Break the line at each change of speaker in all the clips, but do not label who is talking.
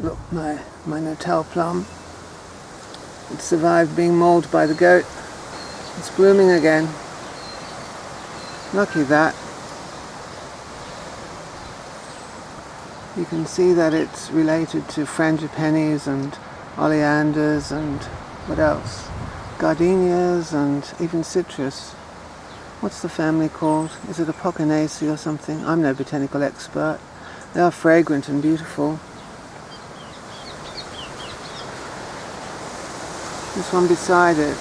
Look, my Natal Plum. It survived being mauled by the goat. It's blooming again. Lucky that. You can see that it's related to frangipanis and oleanders and what else? Gardenias and even citrus. What's the family called? Is it a Poconaceae or something? I'm no botanical expert. They are fragrant and beautiful. This one beside it,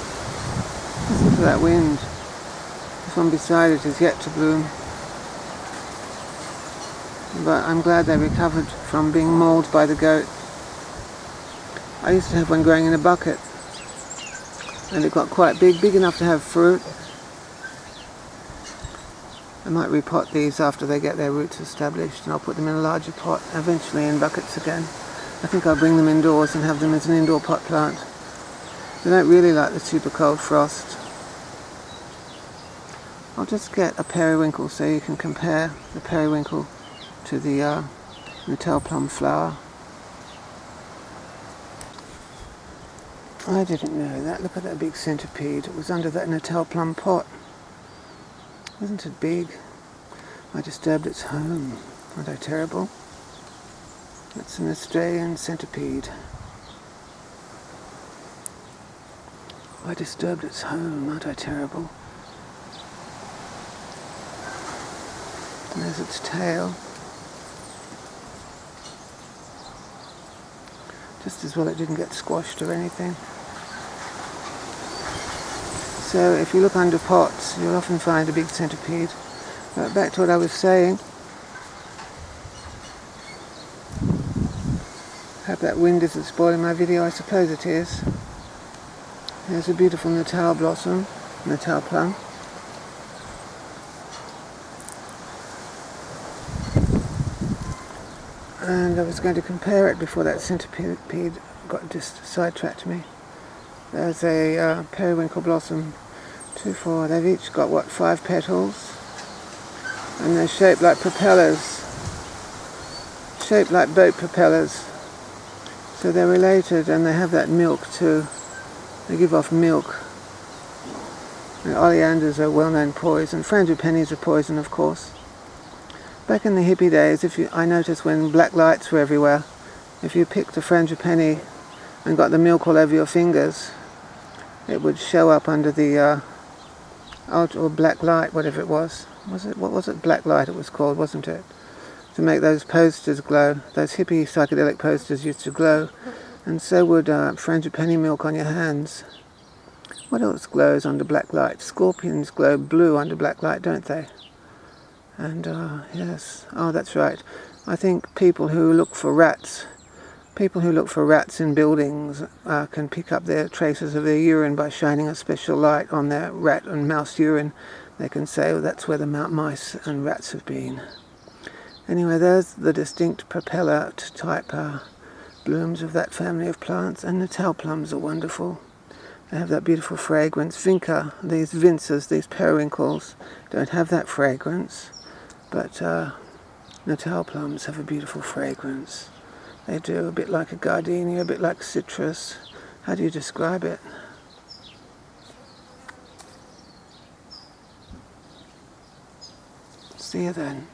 listen to that wind. This one beside it is yet to bloom. But I'm glad they recovered from being mauled by the goat. I used to have one growing in a bucket, and it got quite big enough to have fruit. I might repot these after they get their roots established, and I'll put them in a larger pot, eventually in buckets again. I think I'll bring them indoors and have them as an indoor pot plant. They don't really like the super cold frost. I'll just get a periwinkle so you can compare the periwinkle to the Natal Plum flower. I didn't know that. Look at that big centipede. It was under that Natal Plum pot. Isn't it big? I disturbed its home. Aren't I terrible? It's an Australian centipede. I disturbed its home. Aren't I terrible? And there's its tail. Just as well it didn't get squashed or anything. So if you look under pots, you'll often find a big centipede. But back to what I was saying. Hope that wind isn't spoiling my video. I suppose it is. There's a beautiful Natal blossom, Natal Plum. And I was going to compare it before that centipede got just sidetracked me. There's a periwinkle blossom, 2, 4, they've each got, what, 5 petals? And they're shaped like propellers, shaped like boat propellers. So they're related, and they have that milk too. They give off milk. And oleanders are well-known poison. Frangipanis are poison, of course. Back in the hippie days, I noticed when black lights were everywhere, if you picked a frangipani and got the milk all over your fingers, it would show up under the or black light, whatever it was. What was it? Black light it was called, wasn't it? To make those posters glow. Those hippie psychedelic posters used to glow, and so would frangipani milk on your hands. What else glows under black light? Scorpions glow blue under black light, don't they? And yes, oh, that's right. I think people who look for rats in buildings can pick up their traces of their urine by shining a special light on their rat and mouse urine. They can say, oh, that's where the mice and rats have been. Anyway, there's the distinct propeller type blooms of that family of plants, and Natal plums are wonderful. They have that beautiful fragrance. These vinces, these periwinkles, don't have that fragrance, but Natal plums have a beautiful fragrance. They do, a bit like a gardenia, a bit like citrus. How do you describe it? See you then.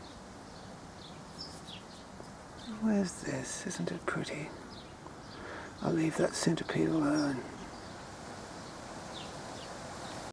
Where's this? Isn't it pretty? I'll leave that centipede alone.